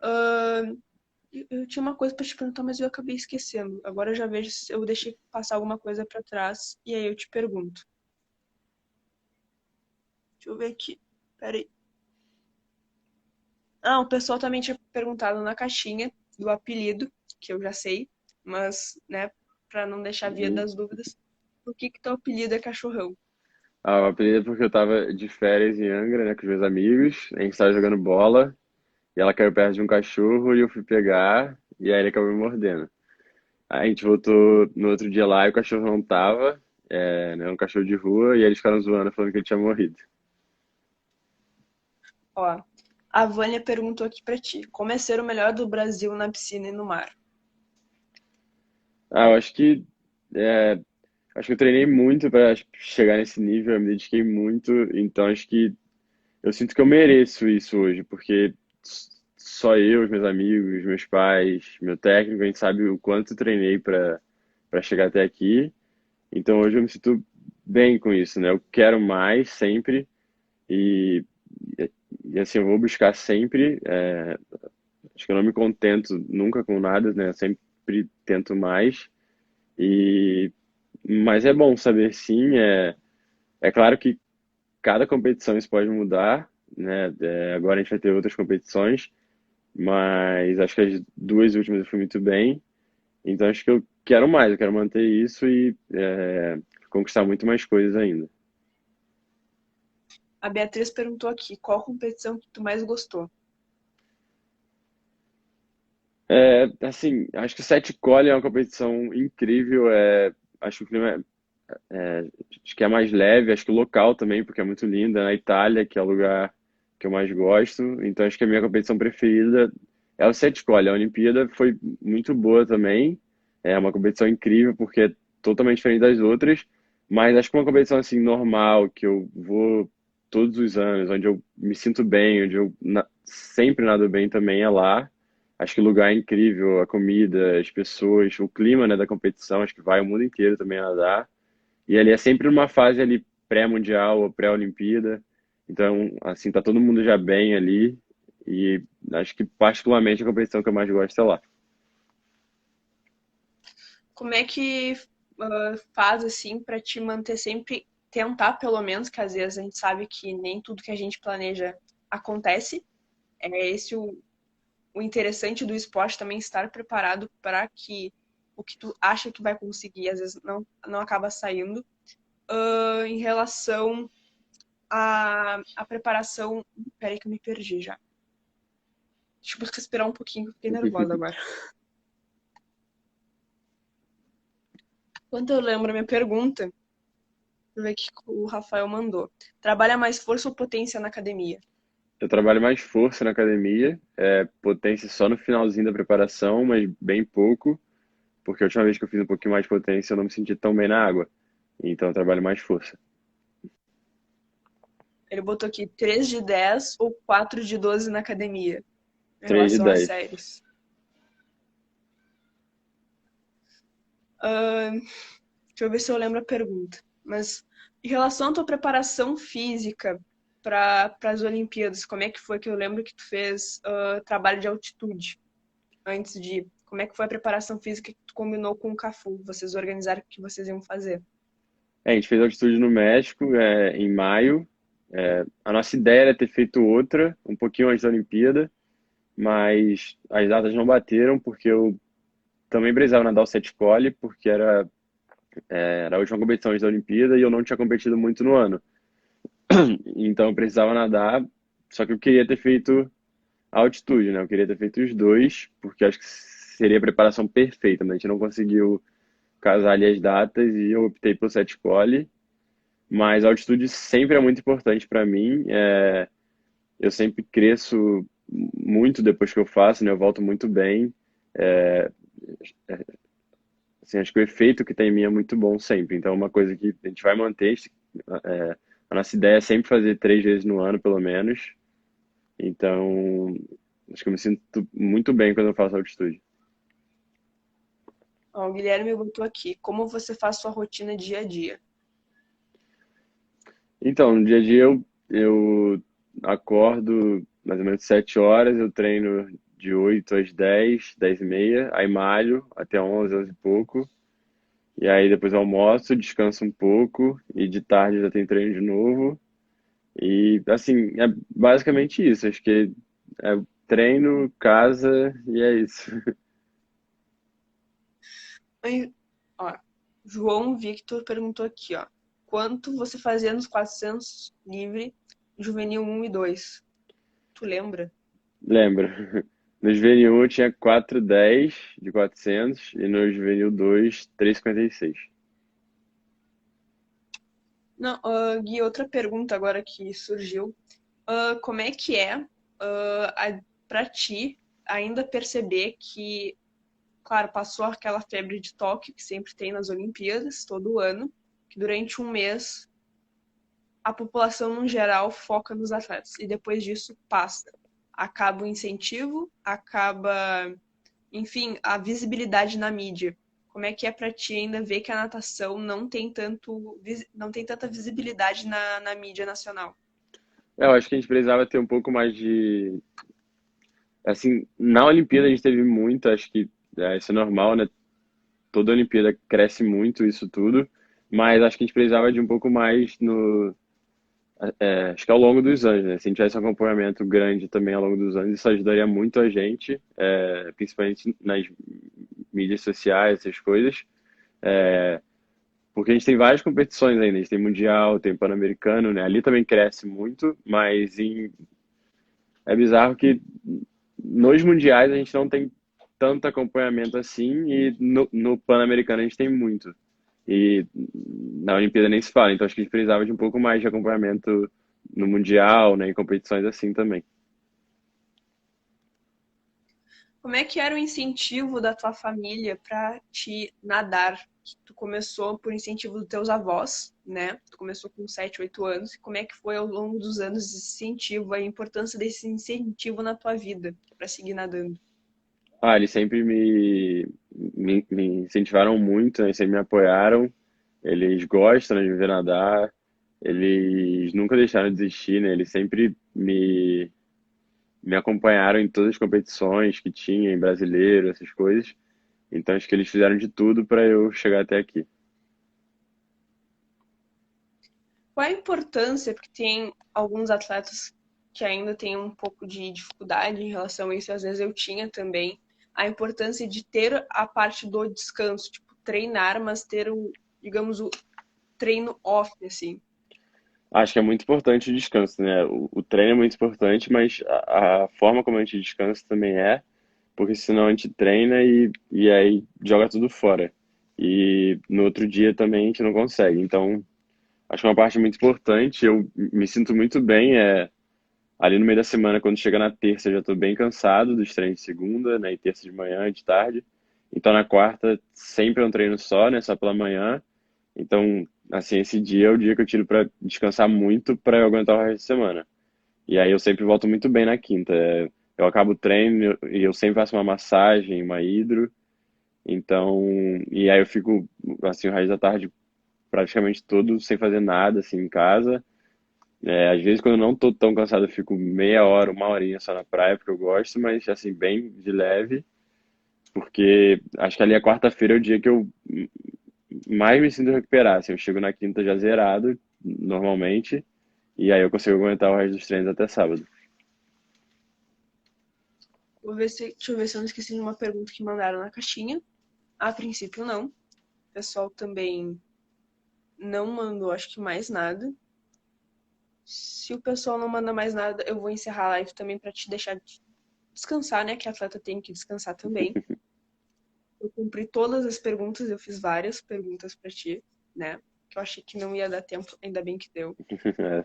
Ahn, eu tinha uma coisa pra te perguntar, mas eu acabei esquecendo. Agora eu já vejo se eu deixei passar alguma coisa pra trás e aí eu te pergunto. Deixa eu ver aqui. Pera aí. O pessoal também tinha perguntado na caixinha do apelido, que eu já sei, mas, né, pra não deixar via Uhum. das dúvidas, por que teu apelido é cachorrão? O apelido é porque eu tava de férias em Angra, né, com os meus amigos, a gente tava jogando bola, e ela caiu perto de um cachorro, e eu fui pegar, e aí ele acabou me mordendo. Aí a gente voltou no outro dia lá, e o cachorro não tava, né, um cachorro de rua, e aí eles ficaram zoando, falando que ele tinha morrido. Ó, a Vânia perguntou aqui pra ti, como é ser o melhor do Brasil na piscina e no mar? Eu é, acho que eu treinei muito para chegar nesse nível, eu me dediquei muito, então acho que eu sinto que eu mereço isso hoje, porque só eu, os meus amigos, meus pais, meu técnico, a gente sabe o quanto eu treinei para chegar até aqui. Então hoje eu me sinto bem com isso, né? Eu quero mais sempre e, e assim eu vou buscar sempre. Acho que eu não me contento nunca com nada, né? Eu sempre tento mais. E mas é bom saber sim. É claro que cada competição isso pode mudar, né? Agora a gente vai ter outras competições, mas acho que as duas últimas eu fui muito bem. Então acho que eu quero mais, eu quero manter isso e conquistar muito mais coisas ainda. A Beatriz perguntou aqui, qual competição que tu mais gostou? Assim, acho que o Sete Collie é uma competição incrível. Acho que o clima acho que é mais leve, acho que o local também, porque é muito linda, na Itália, que é o lugar que eu mais gosto. Então acho que a minha competição preferida é o Sete Collie. A Olimpíada foi muito boa também. É uma competição incrível porque é totalmente diferente das outras, mas acho que uma competição assim normal, que eu vou todos os anos, onde eu me sinto bem, onde eu sempre nado bem também é lá. Acho que o lugar é incrível, a comida, as pessoas, o clima, né, da competição, acho que vai o mundo inteiro também a nadar. E ali é sempre uma fase ali pré-mundial ou pré-olimpíada. Então, assim, tá todo mundo já bem ali. E acho que particularmente a competição que eu mais gosto é lá. Como é que faz assim pra te manter sempre, tentar pelo menos, que às vezes a gente sabe que nem tudo que a gente planeja acontece. É esse o interessante do esporte também estar preparado para que o que tu acha que vai conseguir, às vezes não acaba saindo. Em relação à preparação. Peraí que eu me perdi já. Deixa eu esperar um pouquinho, que eu fiquei nervosa agora. Quando eu lembro a minha pergunta, eu ver o que o Rafael mandou. Trabalha mais força ou potência na academia? Eu trabalho mais força na academia, potência só no finalzinho da preparação, mas bem pouco, porque a última vez que eu fiz um pouquinho mais de potência eu não me senti tão bem na água. Então eu trabalho mais força. Ele botou aqui 3 de 10 ou 4 de 12 na academia, em 3 de relação às 10. séries. Ahn, deixa eu ver se eu lembro a pergunta. Mas em relação à tua preparação física para as Olimpíadas, como é que foi que eu lembro que tu fez trabalho de altitude antes de ir? Como é que foi a preparação física que tu combinou com o Cafu? Vocês organizaram o que vocês iam fazer? A gente fez altitude no México, em maio. A nossa ideia era ter feito outra, um pouquinho antes da Olimpíada, mas as datas não bateram, porque eu também precisava nadar o 7 quali, porque era a última competição antes da Olimpíada e eu não tinha competido muito no ano. Então eu precisava nadar, só que eu queria ter feito a altitude, né? Eu queria ter feito os dois, porque acho que seria a preparação perfeita, mas a gente não conseguiu casar ali as datas e eu optei pelo 7 quali. Mas a altitude sempre é muito importante para mim. Eu sempre cresço muito depois que eu faço, né? Eu volto muito bem. É, assim, acho que o efeito que tem em mim é muito bom sempre. Então, é uma coisa que a gente vai manter. A nossa ideia é sempre fazer 3 vezes no ano, pelo menos. Então, acho que eu me sinto muito bem quando eu faço altitude. Ó, o Guilherme botou aqui, como você faz sua rotina dia a dia? Então, no dia a dia eu acordo mais ou menos 7 horas, eu treino de 8 às 10, 10 e meia, aí malho até 11, 11 e pouco, e aí depois eu almoço, descanso um pouco, e de tarde já tem treino de novo, e assim, é basicamente isso, acho que é treino, casa, e é isso. Aí, ó, João Victor perguntou aqui, ó. Quanto você fazia nos 400 livre, juvenil 1 e 2? Tu lembra? Lembra? No Juvenil 1 eu tinha 4,10 de 400 e no Juvenil 2, 3,56. Não, Gui, outra pergunta agora que surgiu. Como é que é pra ti ainda perceber que, claro, passou aquela febre de toque que sempre tem nas Olimpíadas, todo ano, que durante um mês a população no geral foca nos atletas e depois disso passa. Acaba o incentivo, acaba, enfim, a visibilidade na mídia. Como é que é para ti ainda ver que a natação não tem tanta visibilidade na mídia nacional? Eu acho que a gente precisava ter um pouco mais de. Assim, na Olimpíada a gente teve muito, acho que isso é normal, né? Toda Olimpíada cresce muito isso tudo, mas acho que a gente precisava de um pouco mais no. Acho que ao longo dos anos, né? Se a gente tivesse um acompanhamento grande também ao longo dos anos, isso ajudaria muito a gente, principalmente nas mídias sociais, essas coisas. Porque a gente tem várias competições ainda, a gente tem Mundial, tem Pan-Americano, né? Ali também cresce muito, mas é bizarro que nos mundiais a gente não tem tanto acompanhamento assim e no Pan-Americano a gente tem muito. E na Olimpíada nem se fala, então acho que a gente precisava de um pouco mais de acompanhamento no Mundial, né, em competições assim também. Como é que era o incentivo da tua família para te nadar? Tu começou por incentivo dos teus avós, né? Tu começou com 7, 8 anos. E como é que foi ao longo dos anos esse incentivo, a importância desse incentivo na tua vida para seguir nadando? Eles sempre me incentivaram muito, né, sempre me apoiaram, eles gostam, né, de me ver nadar, eles nunca deixaram de desistir, né, eles sempre me acompanharam em todas as competições que tinha, em brasileiro, essas coisas. Então acho que eles fizeram de tudo para eu chegar até aqui. Qual a importância, porque tem alguns atletas que ainda têm um pouco de dificuldade em relação a isso, às vezes eu tinha também, a importância de ter a parte do descanso, tipo, treinar, mas ter o, digamos, o treino off, assim. Acho que é muito importante o descanso, né? O treino é muito importante, mas a forma como a gente descansa também porque senão a gente treina e aí joga tudo fora. E no outro dia também a gente não consegue. Então, acho que é uma parte muito importante. Eu me sinto muito bem, ali no meio da semana, quando chega na terça, eu já estou bem cansado dos treinos de segunda, né? E terça de manhã, de tarde. Então na quarta sempre é um treino só, né? Só pela manhã. Então, assim, esse dia é o dia que eu tiro para descansar muito para eu aguentar o resto da semana. E aí eu sempre volto muito bem na quinta. Eu acabo o treino e eu sempre faço uma massagem, uma hidro. Então, e aí eu fico assim o resto da tarde praticamente todo sem fazer nada assim em casa. Às vezes quando eu não tô tão cansado eu fico meia hora, uma horinha só na praia porque eu gosto, mas assim bem de leve, porque acho que ali a quarta-feira é o dia que eu mais me sinto recuperar. Assim, eu chego na quinta já zerado normalmente e aí eu consigo aguentar o resto dos treinos até sábado. Deixa eu ver se eu não esqueci de uma pergunta que mandaram na caixinha. A princípio, não. O pessoal também não mandou, acho que mais nada. Se o pessoal não manda mais nada, eu vou encerrar a live também para te deixar descansar, né? Que atleta tem que descansar também. Eu cumpri todas as perguntas, eu fiz várias perguntas para ti, né? Que eu achei que não ia dar tempo, ainda bem que deu. É,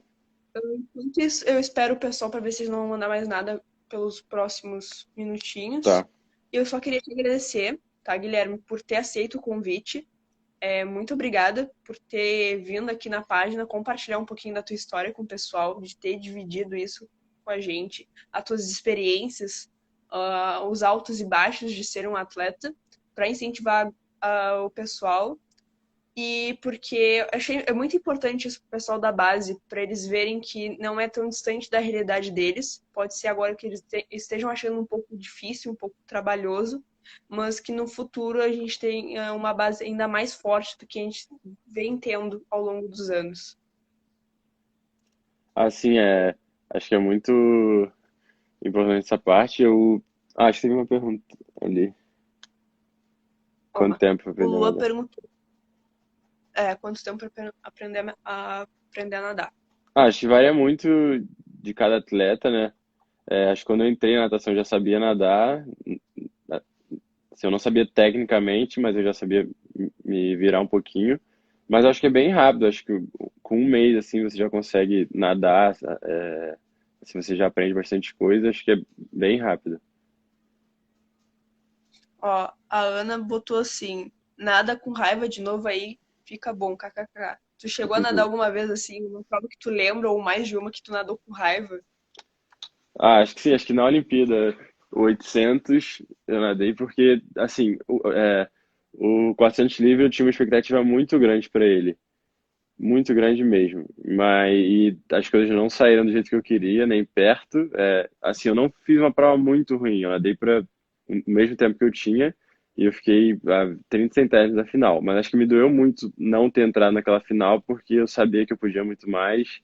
Enquanto isso, eu espero o pessoal para ver se eles não vão mandar mais nada pelos próximos minutinhos. tá. Eu só queria te agradecer, tá, Guilherme, por ter aceito o convite. Muito obrigada por ter vindo aqui na página, compartilhar um pouquinho da tua história com o pessoal, de ter dividido isso com a gente, as tuas experiências, os altos e baixos de ser um atleta, para incentivar o pessoal. E porque achei muito importante isso pro pessoal da base, para eles verem que não é tão distante da realidade deles. Pode ser agora que eles estejam achando um pouco difícil, um pouco trabalhoso, mas que no futuro a gente tenha uma base ainda mais forte do que a gente vem tendo ao longo dos anos. Assim, acho que é muito importante essa parte. Acho que teve uma pergunta ali. Ó, Quanto tempo pra o aprender a Lua nadar? perguntou quanto tempo para aprender a nadar. Acho que varia muito de cada atleta, né? Acho que quando eu entrei na natação eu já sabia nadar. Assim, eu não sabia tecnicamente, mas eu já sabia me virar um pouquinho. Mas acho que é bem rápido. Acho que com um mês assim você já consegue nadar. Se você já aprende bastante coisa, acho que é bem rápido. Ó, a Ana botou assim, nada com raiva de novo aí, fica bom, kkk. Tu chegou a nadar alguma vez assim, uma prova que tu lembra, ou mais de uma que tu nadou com raiva? Acho que sim, acho que na Olimpíada 800 eu nadei porque, assim, o 400 livre eu tinha uma expectativa muito grande para ele, muito grande mesmo, mas e as coisas não saíram do jeito que eu queria, nem perto. Assim, eu não fiz uma prova muito ruim, eu nadei para o mesmo tempo que eu tinha e eu fiquei a 30 centésimos da final, mas acho que me doeu muito não ter entrado naquela final porque eu sabia que eu podia muito mais,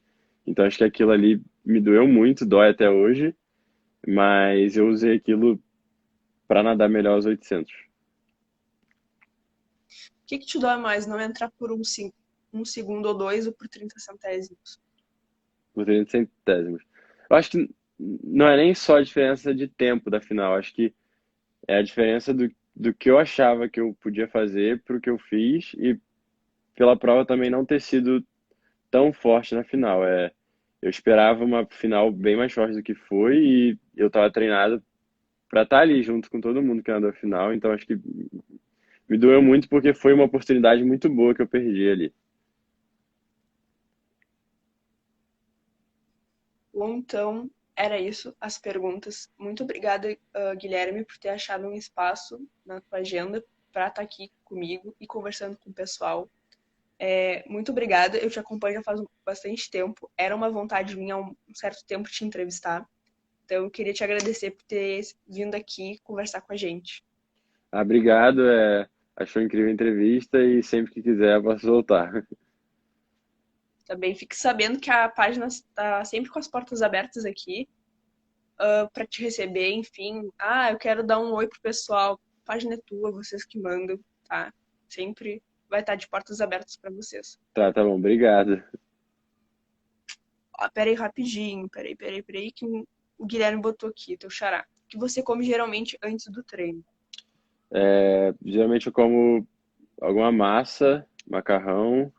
então acho que aquilo ali me doeu muito, dói até hoje. Mas eu usei aquilo para nadar melhor aos 800, O que que te dói mais, não entrar por um segundo ou dois ou por 30 centésimos? por 30 centésimos. Eu acho que não é nem só a diferença de tempo da final, acho que é a diferença do que eu achava que eu podia fazer para o que eu fiz e pela prova também não ter sido tão forte na final. Eu esperava uma final bem mais forte do que foi e eu estava treinado para estar ali junto com todo mundo que nadou a final, então acho que me doeu muito porque foi uma oportunidade muito boa que eu perdi ali. Bom, então, era isso, as perguntas. Muito obrigada, Guilherme, por ter achado um espaço na tua agenda para estar aqui comigo e conversando com o pessoal. Muito obrigada, eu te acompanho já faz bastante tempo. Era uma vontade minha há um certo tempo te entrevistar. Então, eu queria te agradecer por ter vindo aqui conversar com a gente. Obrigado, achou incrível a entrevista e sempre que quiser eu posso voltar. Também fique sabendo que a página está sempre com as portas abertas aqui para te receber, enfim. Ah, eu quero dar um oi pro pessoal. A página é tua, vocês que mandam, tá? Sempre vai estar de portas abertas para vocês. Tá bom, obrigado. Ó, pera aí rapidinho, peraí, que o Guilherme botou aqui, teu xará. O que você come geralmente antes do treino? Geralmente eu como alguma massa, macarrão,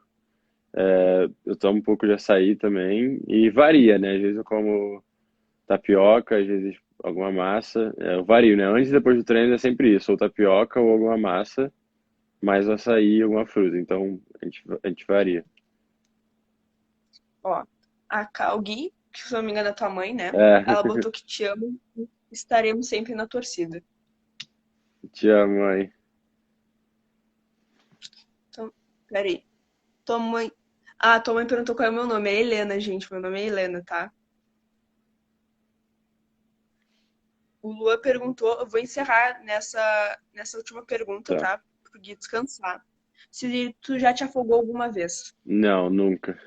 Eu tomo um pouco de açaí também e varia, né? Às vezes eu como tapioca, às vezes alguma massa. Eu vario, né? Antes e depois do treino é sempre isso, ou tapioca ou alguma massa, mais o açaí e alguma fruta. Então a gente varia. Ó, a Calgui, que se eu não me engano é tua mãe, né? É, Ela botou que te ama e estaremos sempre na torcida. te amo, mãe. Então, peraí. Tua mãe. Ah, tua mãe perguntou qual é o meu nome. É Helena, gente. Meu nome é Helena, tá? O Lua perguntou. Eu vou encerrar nessa última pergunta, Tá. tá? Pro Gui descansar. Se tu já te afogou alguma vez. Não, nunca.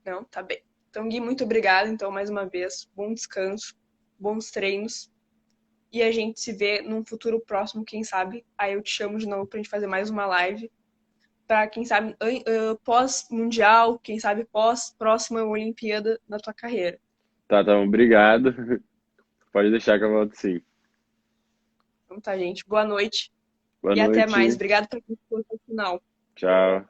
Não? Tá bem. Então, Gui, muito obrigada, então, mais uma vez. Bom descanso, bons treinos. E a gente se vê num futuro próximo, quem sabe. Aí eu te chamo de novo pra gente fazer mais uma live. Pra, quem sabe, pós-mundial, quem sabe pós-próxima Olimpíada na tua carreira. Tá, tá, obrigado. Pode deixar que eu volto sim. Então tá, gente. Boa noite Boa e até mais. noite. Obrigada por quem ficou até o final. Tchau.